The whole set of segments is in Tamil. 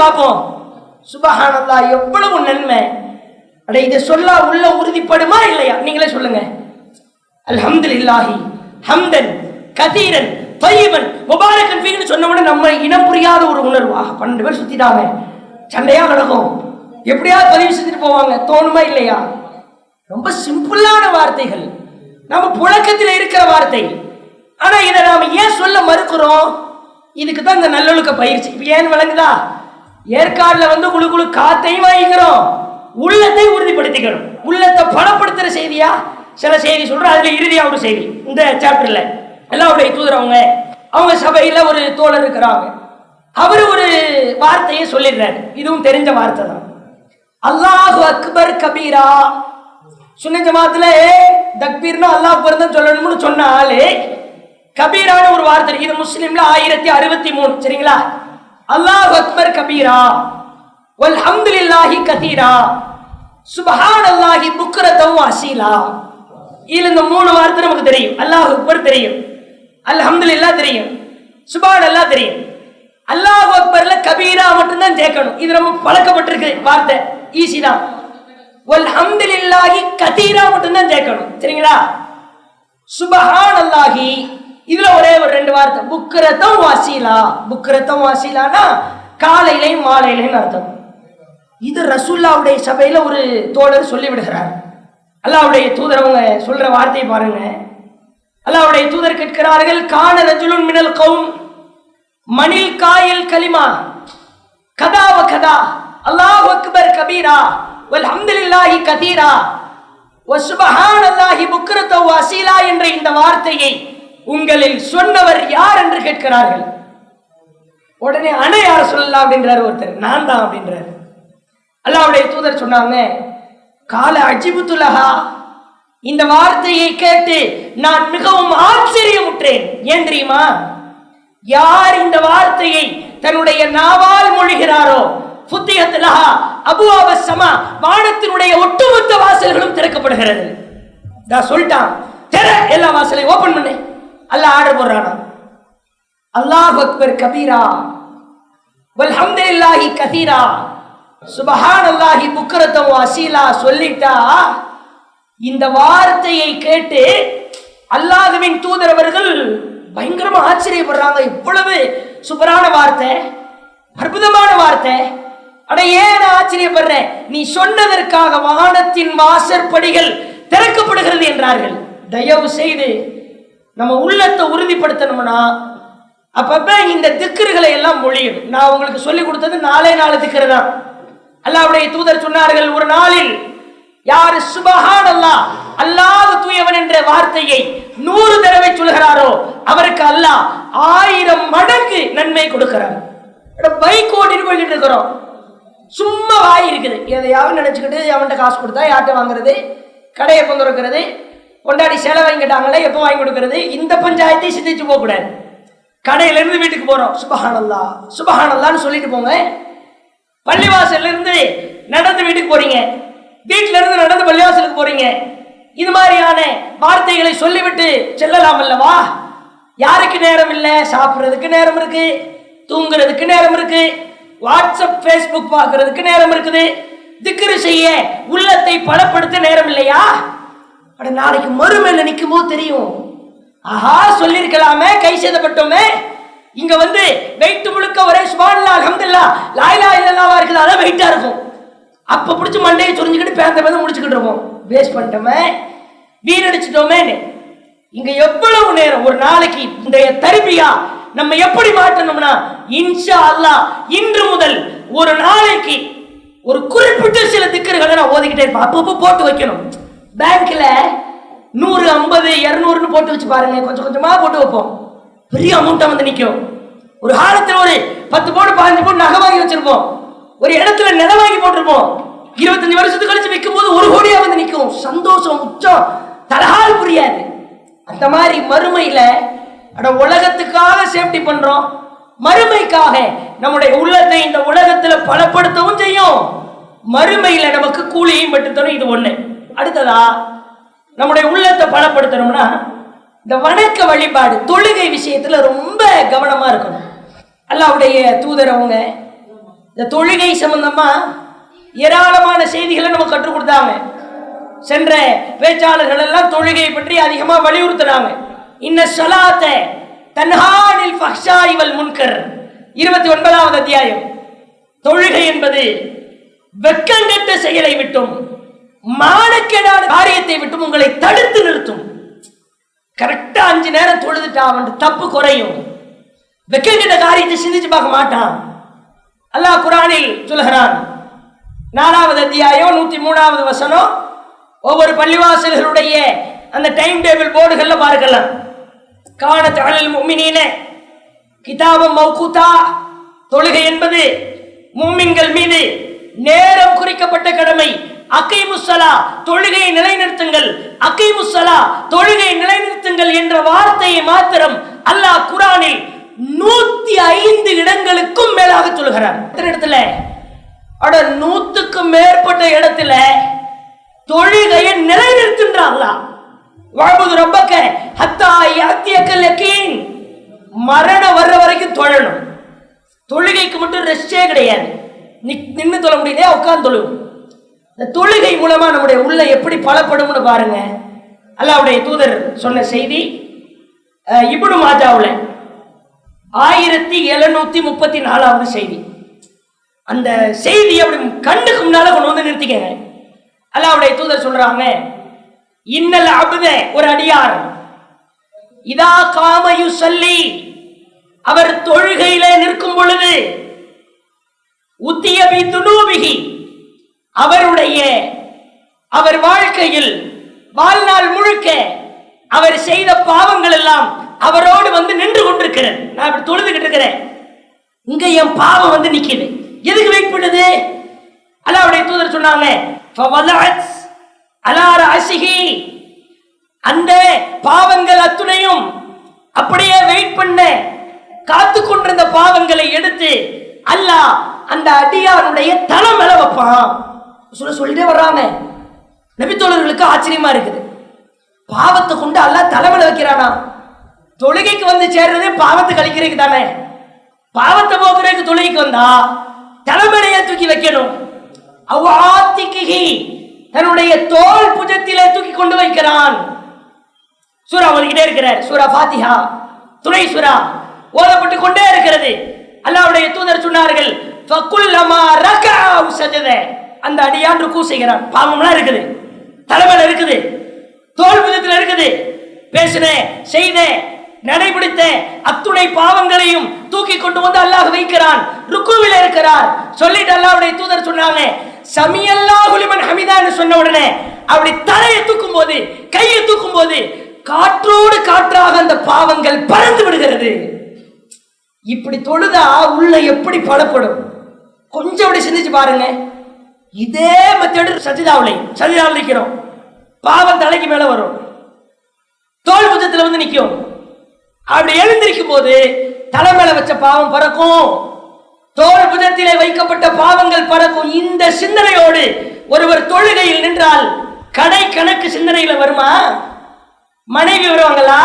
பார்ப்போம். சுபஹானல்லாஹ், எவ்வளவு நன்மை. அட இதை சொல்ல உள்ள உறுதிப்படுமா இல்லையா? நீங்களே சொல்லுங்க. அல்ஹம்துலில்லாஹி ஹம்தன் கதீரன் தய்யிபன் முபாரக்கன் ஃபீன்னு சொன்ன உடனே நம்ம இனம் புரியாத ஒரு உணர்வு. 12 பேர் சுத்திட்டாங்க, சண்டையா நடக்கும், எப்படியாவது பதிவு செஞ்சுட்டு போவாங்க, தோணுமா இல்லையா? ரொம்ப சிம்பிளான வார்த்தைகள், நம்ம புழக்கத்தில் இருக்கிற வார்த்தை. ஆனா இதை நாம ஏன் சொல்ல மறுக்கிறோம்? இதுக்கு தான் இந்த நல்லொழுக்க பயிற்சி. இப்ப ஏன் விளங்குதா? ஏற்காடுல வந்து குழு குழு காத்தையும் வாங்கிக்கிறோம், உள்ளத்தை உறுதிப்படுத்திக்கணும். உள்ளத்தை பலப்படுத்துற செய்தியா சில செய்தி சொல்றோம். அதுல இறுதியா ஒரு செய்தி இந்த சாப்டர்ல அல்லாஹ்வுடைய தூதர் அவங்க சபையில ஒரு தோழர் இருக்கிறாங்க. அவரு ஒரு வார்த்தையை சொல்லிடுறாரு. இதுவும் தெரிஞ்ச வார்த்தை தான். அல்லாஹு அக்பர் கபீரா. சுன்ன ஜமாத்துல தக்பீர்னா அல்லாஹ் அக்பர் தான் சொல்லணும்னு சொன்னாலே கபீரான ஒரு வார்த்தை. இது முஸ்லிம்ல 1063. சரிங்களா? அல்லாஹு அக்பர் கபீரா வல்ஹம்துலில்லாஹி கதீரா சுப்ஹானல்லாஹி புக்ரத்தம் வஅசீலா. இதுல இந்த 3 வார்த்தை நமக்கு தெரியும். அல்லாஹ் அக்பர் தெரியும், அல்ஹம்துலில்லாஹ் தெரியும், சுப்ஹானல்லாஹ் தெரியும். அல்லாஹ் அக்பர்ல கபீரா மட்டும் தான் சேர்க்கணும். இது நம்ம பழக்கப்பட்டிருக்கு வார்த்தை, ஈஸி தான். வல்ஹம்துலில்லாஹி கதீரா மட்டும் தான் சேர்க்கணும். சரிங்களா? சுப்ஹானல்லாஹி இதுல ஒரே ஒரு 2 வார்த்தை, புக்ரத்தம் வஅசீலா. புக்ரத்தம் வஅசீலானா காலையிலையும் மாலையிலையும் அர்த்தம். இது ரசூலுல்லாஹ்வுடைய சபையில ஒரு தோழர் சொல்லி விடுகிறார். அல்லாஹ்வுடைய தூதர் அவங்க சொல்ற வார்த்தையை பாருங்க. அல்லாஹ்வுடைய தூதர் கேட்கிறார்கள், கான ரஜுலுன் மினல் கௌம் மணில் காயில் கலிமா கதா வ கதா அல்லாஹு அக்பர் கபீரா வல்ஹம்துலில்லாஹி கதீரா வ சுப்ஹானல்லாஹி புக்ரத்தம் வ அசீலா என்ற இந்த வார்த்தையை உங்களில் சொன்னவர் யார் என்று கேட்கிறார்கள். உடனே அன யார சொல்லலாம் அப்படின்றாரு ஒருத்தர். நான் தான் அப்படின்றாரு. அல்லாஹ்வுடைய தூதர் சொன்னாங்க, கால அஜிபுத்துலஹா, இந்த வார்த்தையை கேட்டு நான் மிகவும் ஆச்சரியமுற்றேன். ஏன் தெரியுமா? யார் இந்த வார்த்தையை தன்னுடைய நாவால் மொழிகிறாரோ ஃபுத்திஹத் லஹா அபுவாப ஸமா, வானத்தினுடைய ஒட்டுமொத்த வாசல்களும் திறக்கப்படுகிறது. நான் சொல்லிட்டான், திற, எல்லா வாசலையும் ஓபன் பண்ணு. அல்லாஹ் ஆர்டர் போடுறானா. அல்லாஹ் அக்பர் கபீரா வல்ஹம்துலில்லாஹி கதீரா சுப்ஹானல்லாஹி புக்ரத்தம் வ அசீலா சொல்லிட்டா, இந்த வார்த்தையை கேட்டு அல்லாஹ்வின் தூதர் அவர்கள் பயங்கரமா ஆச்சரியப்படுறாங்க. இவ்வளவு சூப்பரான வார்த்தை, அற்புதமான வார்த்தை. அட ஏன் ஆச்சரியப்படுறேன்? நீ சொன்னதற்காக வானத்தின் வாசற்படிகள் திறக்கப்படுகிறது என்றார்கள். தயவு செய்து நம்ம உள்ளத்தை உறுதிப்படுத்தணும்னா அப்பப்ப இந்த திக்ருகளை எல்லாம் மொழியும். நான் உங்களுக்கு சொல்லி கொடுத்தது 4 திக்ரு தான். அல்லாஹ்வுடைய தூதர் சொன்னார்கள், ஒரு நாளில் யார் சுப்ஹானல்லாஹ் அல்லாஹ் தூயவன் என்ற வார்த்தையை 100 தடவை சொல்கிறாரோ அவருக்கு அல்லாஹ் 1000 மடங்கு நன்மை கொடுக்கிறார். பைக் ஓட்டிட்டு போயிட்டு இருக்கிறோம், சும்மா வாய் இருக்குது, எதையாவது நினைச்சுக்கிட்டு அவன்கிட்ட காசு கொடுத்தா யார்கிட்ட வாங்குறது, கடையை எப்போ திறக்கிறது, கொண்டாடி சேலை வாங்கிட்டாங்களே எப்போ வாங்கி கொடுக்கறது, இந்த பஞ்சாயத்தை சிந்திச்சு போக கூடாது. கடையில இருந்து வீட்டுக்கு போறோம், சுப்ஹானல்லாஹ் சுப்ஹானல்லாஹ்னு சொல்லிட்டு போங்க. பள்ளிவாசல்ல இருந்து நடந்து வீட்டுக்கு போறீங்க, வீட்டுல இருந்து நடந்து பள்ளிவாசலுக்கு போறீங்க. இது மாதிரியான வார்த்தைகளை சொல்லிவிட்டு செல்லலாம் அல்லவா? யாருக்கு நேரம் இல்லை? சாப்பிட்றதுக்கு நேரம் இருக்கு, தூங்குறதுக்கு நேரம் இருக்கு, வாட்ஸ்அப் ஃபேஸ்புக் பார்க்கறதுக்கு நேரம் இருக்குது, திக்ரு செய்ய உள்ளத்தை பலப்படுத்த நேரம் இல்லையா? அட நாளைக்கு மறுமையில நிற்கும் போது தெரியும், ஆஹா சொல்லிருக்கலாமே, கை சேதப்பட்டோமே. இங்க வந்து வெயிட் முழுக்க ஒரே சுப்ஹானல்லாஹ் அல்ஹம்துலில்லாஹ் லா இலாஹா இல்லல்லாஹ் இருக்குது, அதான் வெயிட்டா இருக்கும். அப்ப பிடிச்சி மண்டையை சொரிஞ்சுக்கிட்டு பேந்த பேந்த முடிச்சுக்கிட்டு இருப்போம். வேஸ்ட் பண்ணிட்டோமே, வீணடிச்சிட்டோமே. இங்க எவ்வளவு நேரம் ஒரு நாளைக்கு இந்த தர்பியா நம்ம எப்படி மாற்றணும்னா, இன்ஷா அல்லாஹ் இன்று முதல் ஒரு நாளைக்கு ஒரு குறிப்பிட்ட சில திக்ருகளை நான் ஓதிக்கிட்டே இருப்பேன். அப்பப்போ போட்டு வைக்கணும். பேங்க்ல 100 50 200ன்னு போட்டு வச்சு பாருங்க, கொஞ்சம் கொஞ்சமா போட்டு வைப்போம், பெரிய அமௌண்டா வந்து நிற்கும். ஒரு காலத்தில் ஒரு 10 போட்டு 15 போட்டு நகை வாங்கி வச்சிருப்போம், ஒரு இடத்துல நிலம் வாங்கி போட்டிருப்போம், 25 வருஷத்துக்கு கழிச்சு விற்கும் போது 1 கோடியா வந்து நிற்கும். சந்தோஷம் உச்சம் தலகால் புரியாது. அந்த மாதிரி மறுமையில உலகத்துக்காக சேஃப்டி பண்றோம், மறுமைக்காக நம்முடைய உள்ளத்தை இந்த உலகத்துல பலப்படுத்தவும் செய்யும், மறுமையில நமக்கு கூலியையும் பெற்று தரும். இது ஒண்ணு. அடுத்ததா நம்முடைய உள்ளத்தை பலப்படுத்தணும்னா இந்த வணக்க வழிபாடு தொழுகை விஷயத்துல ரொம்ப கவனமா இருக்கணும். அல்லாஹ்வுடைய தூதர் அவங்க இந்த தொழுகை சம்பந்தமா ஏராளமான செய்திகளை நம்ம கற்றுக் கொடுத்தாங்க. சென்ற பேச்சாளர்கள் எல்லாம் தொழுகையை பற்றி அதிகமா வலியுறுத்தினாங்க. இன்ன ஸலாத்த தன்ஹா அனில் ஃபஹ்ஷாஇ வல் முன்கர் 29வது அத்தியாயம். தொழுகை என்பது வெட்கங்கெட்ட செயலை விட்டும் மானக்கேடான காரியத்தை விட்டும் உங்களை தடுத்து நிறுத்தும். கரெக்டா 5 நேரம் தொழுதுட்டா அவன் தப்பு குறையும். வெட்கங்கெட்ட காரியத்தை சிந்திச்சு பார்க்க மாட்டான். அல்லாஹ் குர்ஆனில் சொல்கிறான், 4வது அத்தியாயம் 103வது வசனம். ஒவ்வொரு பள்ளிவாசல்களுடைய அந்த டைம் டேபிள் போர்டுகள்ல பார்க்கலாம். கானத் அலல் முஃமினீன கிதாபம் மௌகூதா. தொழுகை என்பது முஃமின்கள் மீது நேரம் குறிக்கப்பட்ட கடமை. அகீமுஸ்ஸலா, தொழுகையை நிலைநிறுத்துங்கள். அகீமுஸ்ஸலா, தொழுகையை நிலைநிறுத்துங்கள் என்ற வார்த்தையை மாத்திரம் அல்லாஹ் குர்ஆனில் 105 இடங்களுக்கும் மேலாக சொல்கிறார். எத்தனை இடத்துல? 100க்கும் மேற்பட்ட இடத்துல தொழுகையை நிலைநிறுத்துன்றாங்களா? வஅபுது ரப்பக ஹத்தா யஅத்தியக்கல் யகீன். மரணம் வர்ற வரைக்கும் தொழணும். தொழுகைக்கு மட்டும் ரெஸ்டே கிடையாது. நின்று தொழ முடியலையா? உட்கார்ந்து தொழுவும். இந்த தொழுகை மூலமா நம்முடைய உள்ள எப்படி பலப்படும்னு பாருங்க. அல்லாஹ்வுடைய தூதர் சொன்ன செய்தி இப்னு மாஜாவுல 1734வது செய்தி. அந்த செய்தி அப்படி கண்ணுக்கு முன்னால கொண்டு வந்து நிறுத்திக்கங்க. அல்லாஹ்வுடைய தூதர் சொல்றாங்க, இன்னல் அப்த, ஒரு அடியார், இதா காம யுஸல்லி, அவர் தொழுகையிலே நிற்கும் பொழுது, உத்திய பி துனூபிஹி, அவர் வாழ்க்கையில் வாழ்நாள் முழுக்க அவர் செய்த பாவங்கள் எல்லாம் அவரோடு வந்து நின்று கொண்டிருக்கிறது. நான் இப்படி தொழுதுகிட்டு இருக்கிறேன், இங்க என் பாவம் வந்து நிக்குது. எதுக்கு வெயிட் பண்ணுது? அல்லாஹ்வுடைய தூதர் சொன்னாங்க, ஃபவலஅத் அலா ரஅஸிஹி, அந்த பாவங்கள் அத்துணையும் அப்படியே வெயிட் பண்ண காத்து கொண்டிருந்த பாவங்களை எடுத்து அல்லாஹ் அந்த அடியாருடைய தலை மேல வைப்பான். சொல்லிட்டே வர்றாங்க. நபித்தோழர்களுக்கு ஆச்சரியமா இருக்குது. பாவத்தை கொண்டு அல்லாஹ் தலை மேல வைக்கிறானா? தொழுகைக்கு வந்து சேர்றது பாவத்தை கழிக்கிறதுக்கு தானே. பாவத்தை போக்குறதுக்கு தொழுகைக்கு வந்தா தலைமையை தூக்கி வைக்கணும். அவ்வாத்திகி, தன்னுடைய தோல் புஜத்திலே தூக்கி கொண்டு வைக்கிறான். சூரா ஓதிக்கிட்டே இருக்கிறார். சூரா ஃபாத்திஹா துணை சூரா ஓதப்பட்டு கொண்டே இருக்கிறது. அல்லாஹ்வுடைய தூதர் சொன்னார்கள், ஃபகுல்லமா ரகஅ வ சஜத, அந்த அடியான் ருக்கு செய்கிறான். பாவம்லாம் இருக்குது, தலைமையில இருக்குது, தோல் புஜத்தில் இருக்குது. பேசின, செய்த, நடைபிடித்த அத்துணை பாவங்களையும் தூக்கி கொண்டு வந்து அல்லாஹ் வைக்கிறான். ருக்குவில் இருக்கிறார். சொல்லிட்டு அல்லாஹ்வுடைய தூதர் சொன்னாங்க, சமியல்லாஹு லிமன் ஹமிதான்னு சொன்ன உடனே அப்படி தலையை தூக்கும் போது, கையை தூக்கும் போது காற்றோடு காற்றாக அந்த பாவங்கள் பறந்து விடுகிறது. இப்படி தொழுதா உள்ள எப்படி பலப்படும்? கொஞ்சம் அப்படி சிந்திச்சு பாருங்க. இதே மெத்தட் சஜிதாவுல நிக்கிறோம். பாவம் தலைக்கு மேல வரும், தோல் புஜத்துல வந்து நிக்கும். அப்படி எழுந்திருக்கும் போது தலை மேல வச்ச பாவம் பறக்கும், தோல் புஜத்திலே வைக்கப்பட்ட பாவங்கள் பறக்கும். இந்த சிந்தனையோடு ஒருவர் தொழுகையில் நின்றால் கடை கணக்கு சிந்தனையில வருமா? மனைவி வருவாங்களா?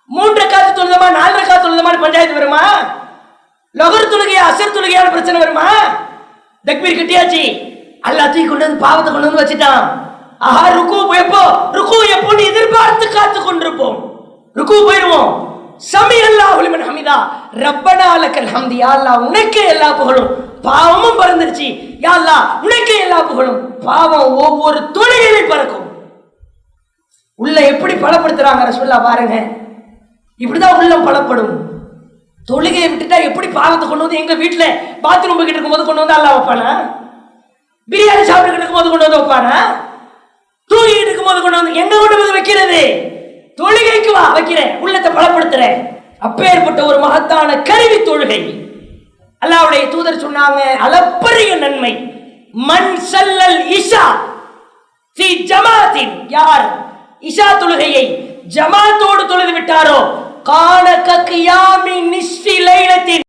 3 ரக்காத்து தொழுதமா 4 ரக்காத்து தொழுதமா பஞ்சாயத்து வருமா? லொகர் தொழுகையா அசர் தொழுகையான பிரச்சனை வருமா? தக்பீர் கட்டியாச்சு, அல்லாஹ் தூக்கி கொண்டு வந்து பாவத்தை கொண்டு வந்து வச்சுட்டான். ஆஹா, ருக்கு எப்போ எதிர்பார்த்து காத்து கொண்டிருப்போம். ருக்கு போயிடுவோம். சமி அல்லாஹு லிமன் ஹமிதா, ரப்பனா லக்கல் ஹம்து, யா அல்லாஹ் உனக்கே எல்லா புகழும். பாவமும் பறந்துருச்சு, யா அல்லாஹ் உனக்கே எல்லா புகழும். பாவம் ஒவ்வொரு தொழுகையிலும் பறக்கும். உள்ள எப்படி பலப்படுத்துறாங்க ரசூலுல்லாஹ் பாருங்க. இப்படிதான் உள்ளம் பலப்படும். தொழுகையை விட்டுட்டா எப்படி பாவத்தை கொண்டு வந்து எங்க வீட்டுல பாத்ரூம் போய்கிட்டு இருக்கும் போது கொண்டு வந்து அல்லாஹ் வைப்பானா? பிரியாணி சாப்பிட்டு இருக்கும் போது கொண்டு வந்து வைப்பானா? தூங்கிட்டு இருக்கும் போது கொண்டு வந்து எங்க கொண்டு வந்து வைக்கிறது? தொழுகைக்கு வா வைக்கிறேன், உள்ளத்தை பலப்படுத்துறேன். அப்பேற்பட்ட ஒரு மகத்தான கருவி தொழுகை. அல்லாஹ்வுடைய தூதர் சொன்னாங்க, அளப்பரிய நன்மை. மன் ஸல்லல் இஷா ஃபீ ஜமாத்தின், யார் இஷா தொழுகையை ஜமாத்தோடு தொழுது விட்டாரோ, கான ககியாமி நிஸ்ஃபி லைலத்தின்,